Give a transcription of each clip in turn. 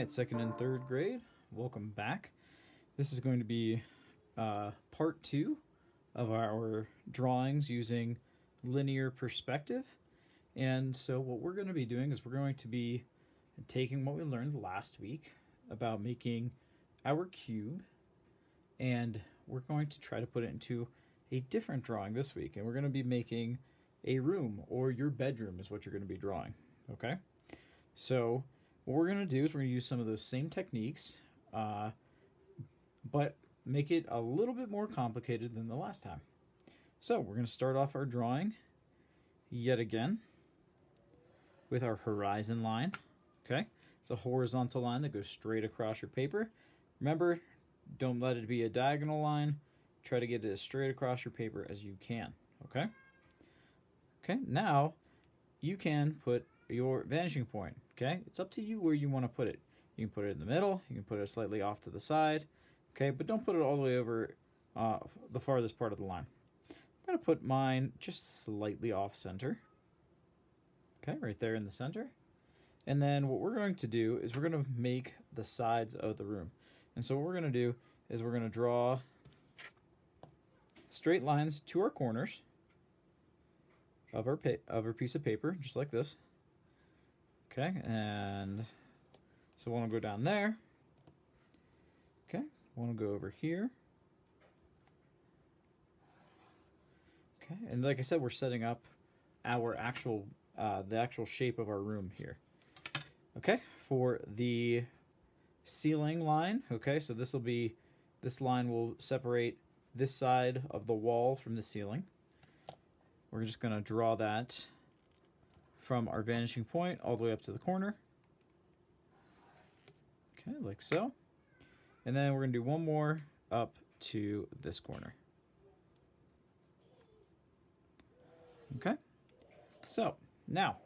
right, second and third grade, welcome back. This is going to be part two of our drawings using linear perspective. And so what we're going to be doing is we're going to be taking what we learned last week about making our cube, and we're going to try to put it into a different drawing this week. And we're going to be making a room, or your bedroom is what you're going to be drawing, okay? So what we're going to do is we're going to use some of those same techniques, but make it a little bit more complicated than the last time. So we're going to start off our drawing yet again with our horizon line. Okay, it's a horizontal line that goes straight across your paper. Remember, don't let it be a diagonal line. Try to get it as straight across your paper as you can. Okay. Okay, now you can put your vanishing point. Okay, it's up to you where you want to put it. You can put it in the middle, you can put it slightly off to the side, okay, but don't put it all the way over the farthest part of the line. I'm going to put mine just slightly off center. Okay, right there in the center. And then what we're going to do is we're going to make the sides of the room. And so what we're going to do is we're going to draw straight lines to our corners of our piece of paper, just like this. Okay, and so I want to go down there. Okay, I want to go over here. Okay, and like I said, we're setting up our actual the actual shape of our room here. Okay, for the ceiling line, okay, so this line will separate this side of the wall from the ceiling. We're just going to draw that from our vanishing point all the way up to the corner. Okay, like so. And then we're going to do one more up to this corner. Okay, so now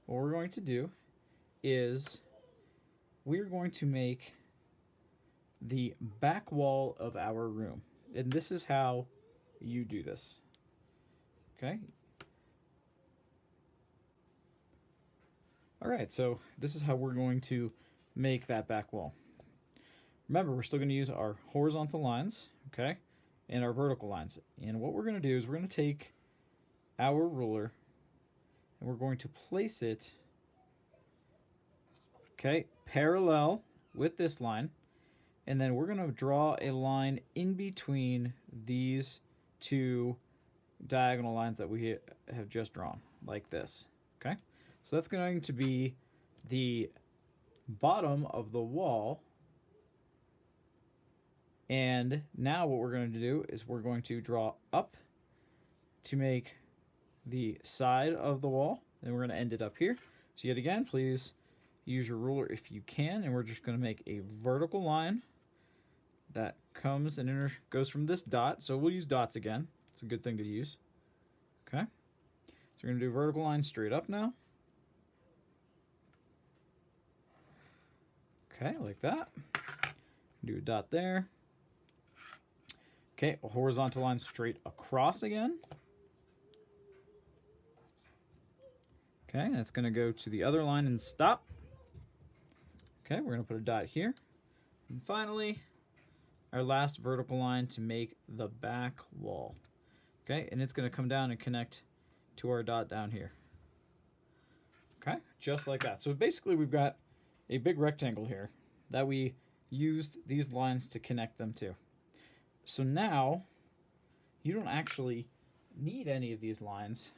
what we're going to do is we're going to make the back wall of our room. And this is how you do this. Okay. All right, so this is how we're going to make that back wall. Remember, we're still going to use our horizontal lines, okay, and our vertical lines. And what we're going to do is we're going to take our ruler and we're going to place it, okay, parallel with this line. And then we're going to draw a line in between these two diagonal lines that we have just drawn, like this, okay? So that's going to be the bottom of the wall. And now what we're going to do is we're going to draw up to make the side of the wall. And we're going to end it up here. So yet again, please use your ruler if you can. And we're just going to make a vertical line that comes and goes from this dot. So we'll use dots again. It's a good thing to use. Okay. So we're going to do a vertical line straight up now. Okay, like that. Do a dot there. Okay, a horizontal line straight across again. Okay, and it's going to go to the other line and stop. Okay, we're going to put a dot here. And finally, our last vertical line to make the back wall. Okay, and it's going to come down and connect to our dot down here. Okay, just like that. So basically we've got a big rectangle here that we used these lines to connect them to. So now you don't actually need any of these lines.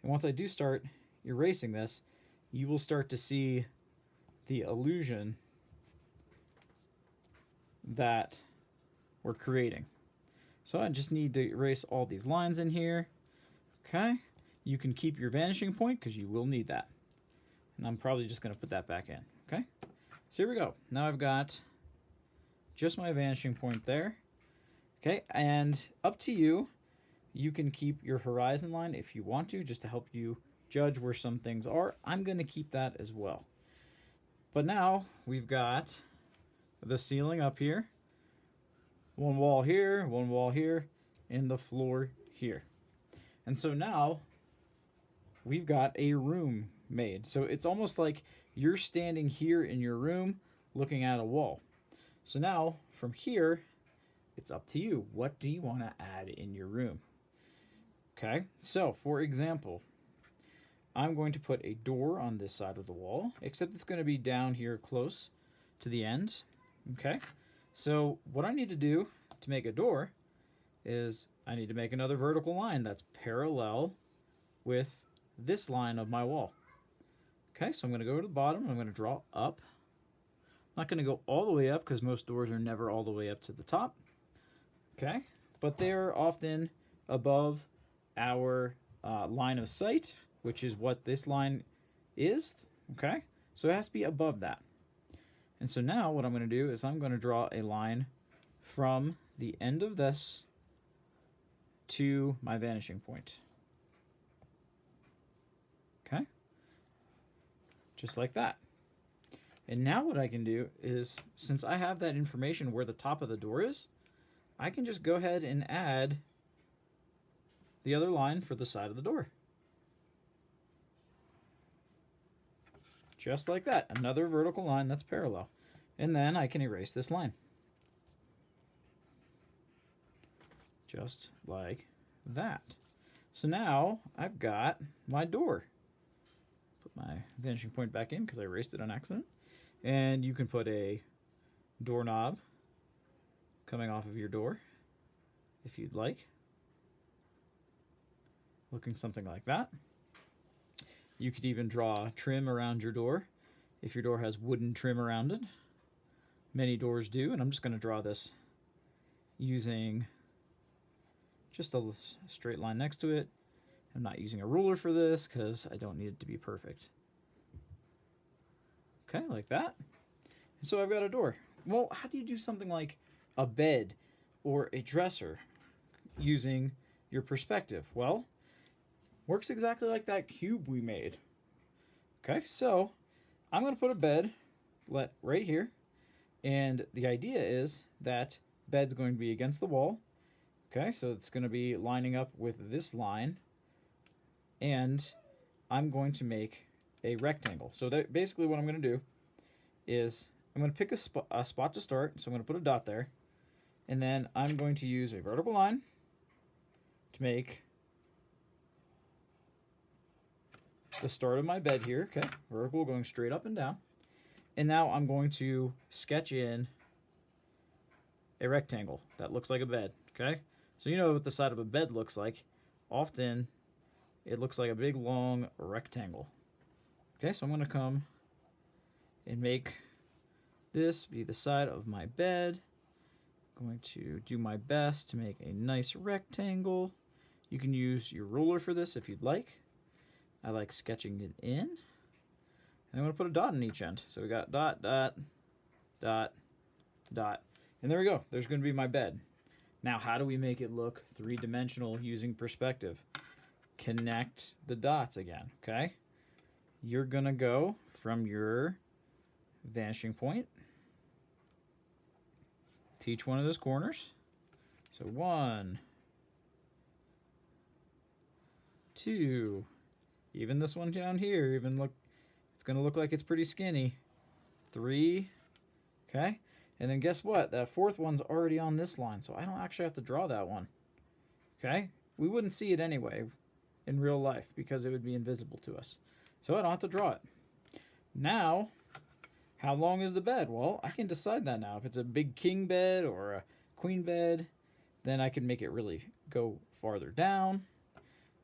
And once I do start erasing this, you will start to see the illusion that we're creating. So I just need to erase all these lines in here. Okay, you can keep your vanishing point because you will need that. And I'm probably just going to put that back in. Okay, so here we go. Now I've got just my vanishing point there. Okay, and up to you. You can keep your horizon line if you want to, just to help you judge where some things are. I'm going to keep that as well. But now we've got the ceiling up here, one wall here, and the floor here. And so now we've got a room made. So it's almost like you're standing here in your room looking at a wall. So now from here, it's up to you. What do you want to add in your room? Okay, so for example, I'm going to put a door on this side of the wall, except it's going to be down here close to the end. Okay, so what I need to do to make a door is I need to make another vertical line that's parallel with this line of my wall. Okay, so I'm going to go to the bottom. I'm going to draw up. I'm not going to go all the way up because most doors are never all the way up to the top. Okay, but they're often above our line of sight, which is what this line is. Okay, so it has to be above that. And so now what I'm going to do is I'm going to draw a line from the end of this to my vanishing point. Okay, just like that. And now what I can do is, since I have that information where the top of the door is, I can just go ahead and add the other line for the side of the door. Just like that, another vertical line that's parallel. And then I can erase this line. Just like that. So now I've got my door. Put my vanishing point back in because I erased it on accident. And you can put a doorknob coming off of your door if you'd like. Looking something like that. You could even draw trim around your door if your door has wooden trim around it. Many doors do, and I'm just going to draw this using just a straight line next to it. I'm not using a ruler for this because I don't need it to be perfect. Okay, like that. And so I've got a door. Well, how do you do something like a bed or a dresser using your perspective? Well, works exactly like that cube we made. Okay, so I'm going to put a bed right here. And the idea is that bed's going to be against the wall. Okay, so it's going to be lining up with this line. And I'm going to make a rectangle. So that basically what I'm going to do is I'm going to pick a spot to start. So I'm going to put a dot there. And then I'm going to use a vertical line to make the start of my bed here. Okay, vertical going straight up and down. And now I'm going to sketch in a rectangle that looks like a bed. Okay, so you know what the side of a bed looks like. Often it looks like a big long rectangle. Okay, so I'm going to come and make this be the side of my bed. I'm going to do my best to make a nice rectangle. You can use your ruler for this if you'd like. I like sketching it in. And I'm going to put a dot in each end. So we got dot, dot, dot, dot. And there we go. There's going to be my bed. Now, how do we make it look three-dimensional using perspective? Connect the dots again, okay? You're going to go from your vanishing point to each one of those corners. So 1, 2, even this one down here, even look, it's going to look like it's pretty skinny. 3, okay? And then guess what? That fourth one's already on this line, so I don't actually have to draw that one. Okay? We wouldn't see it anyway in real life because it would be invisible to us. So I don't have to draw it. Now, how long is the bed? Well, I can decide that now. If it's a big king bed or a queen bed, then I can make it really go farther down.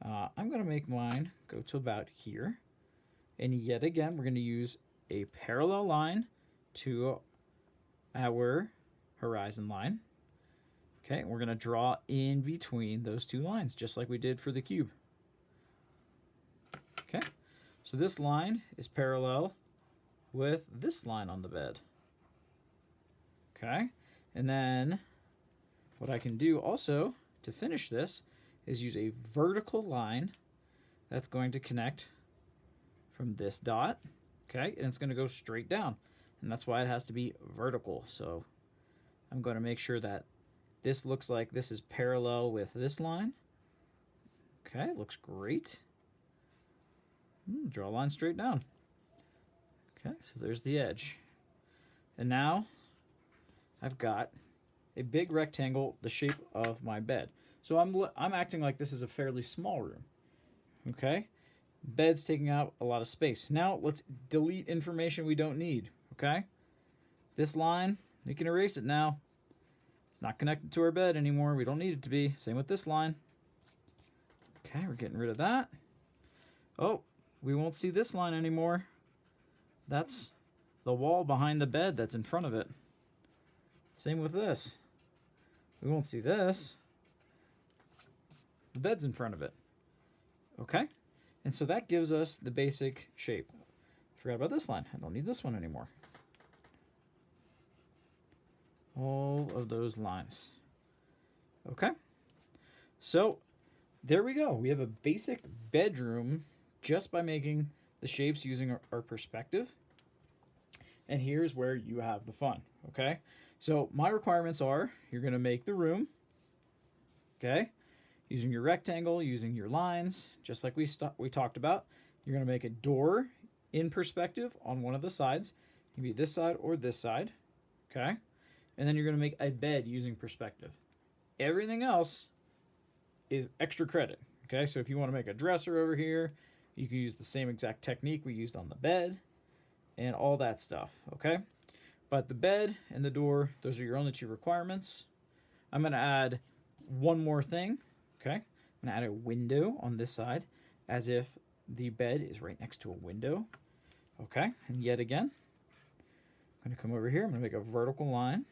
I'm going to make mine go to about here. And yet again, we're going to use a parallel line to our horizon line. Okay, we're going to draw in between those two lines, just like we did for the cube. Okay, so this line is parallel with this line on the bed. Okay, and then what I can do also to finish this is use a vertical line that's going to connect from this dot, okay, and it's going to go straight down, and that's why it has to be vertical. So I'm going to make sure that this looks like this is parallel with this line. Okay, looks great. Draw a line straight down. Okay, so there's the edge. And now I've got a big rectangle the shape of my bed. So I'm acting like this is a fairly small room. Okay? Bed's taking out a lot of space. Now let's delete information we don't need. Okay? This line, you can erase it now. It's not connected to our bed anymore. We don't need it to be. Same with this line. Okay, we're getting rid of that. Oh, we won't see this line anymore. That's the wall behind the bed that's in front of it. Same with this. We won't see this. The bed's in front of it. Okay? And so that gives us the basic shape. Forgot about this line. I don't need this one anymore. All of those lines. Okay? So, there we go. We have a basic bedroom just by making the shapes using our perspective. And here's where you have the fun. Okay? So, my requirements are, you're going to make the room. Okay? Using your rectangle, using your lines, just like we talked about. You're going to make a door in perspective on one of the sides. It can be this side or this side. Okay? And then you're going to make a bed using perspective. Everything else is extra credit. Okay? So if you want to make a dresser over here, you can use the same exact technique we used on the bed and all that stuff. Okay? But the bed and the door, those are your only two requirements. I'm going to add one more thing. Okay, I'm going to add a window on this side as if the bed is right next to a window. Okay, and yet again, I'm going to come over here. I'm going to make a vertical line.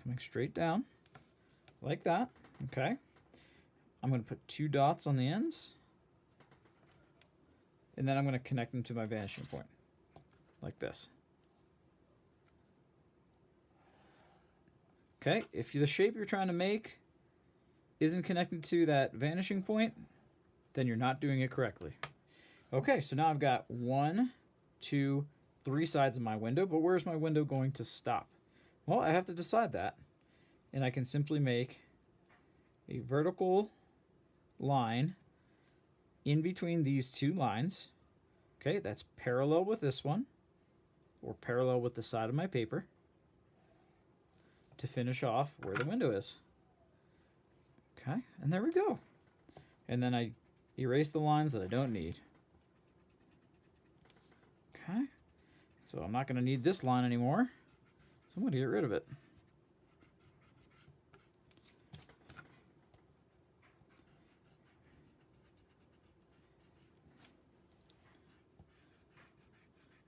Coming straight down like that. Okay, I'm going to put 2 dots on the ends. And then I'm going to connect them to my vanishing point like this. Okay, if the shape you're trying to make isn't connected to that vanishing point, then you're not doing it correctly. Okay, so now I've got 1, 2, 3 sides of my window, but where's my window going to stop? Well, I have to decide that, and I can simply make a vertical line in between these 2 lines. Okay, that's parallel with this one, or parallel with the side of my paper, to finish off where the window is. Okay, and there we go. And then I erase the lines that I don't need. Okay, so I'm not going to need this line anymore, so I'm going to get rid of it.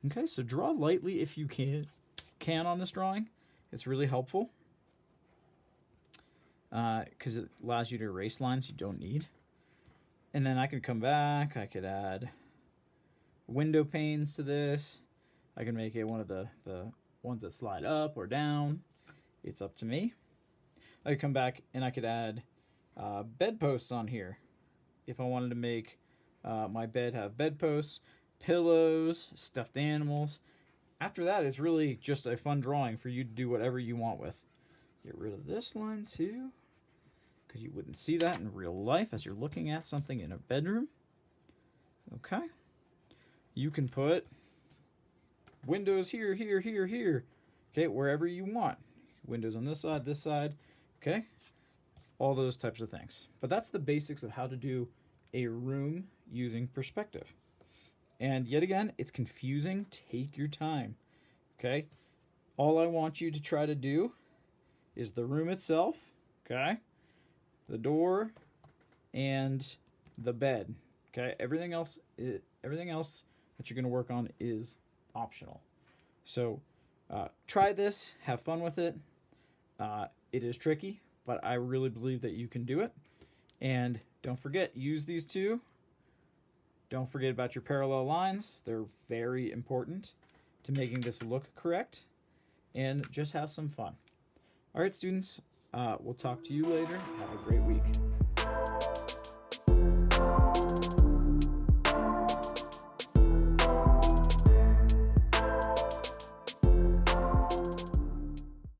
Okay, so draw lightly if you can on this drawing. It's really helpful because it allows you to erase lines you don't need. And then I can come back. I could add window panes to this. I can make it one of the ones that slide up or down. It's up to me. I could come back and I could add bedposts on here. If I wanted to make my bed have bedposts, pillows, stuffed animals. After that, it's really just a fun drawing for you to do whatever you want with. Get rid of this line too, because you wouldn't see that in real life as you're looking at something in a bedroom. Okay. You can put windows here, here, here, here. Okay, wherever you want. Windows on this side. Okay. All those types of things. But that's the basics of how to do a room using perspective. And yet again, it's confusing. Take your time. Okay? All I want you to try to do is the room itself, okay? The door and the bed. Okay? Everything else that you're going to work on is optional. So, try this, have fun with it. It is tricky, but I really believe that you can do it. And don't forget, use these two. Don't forget about your parallel lines. They're very important to making this look correct. And just have some fun. All right, students, we'll talk to you later. Have a great week.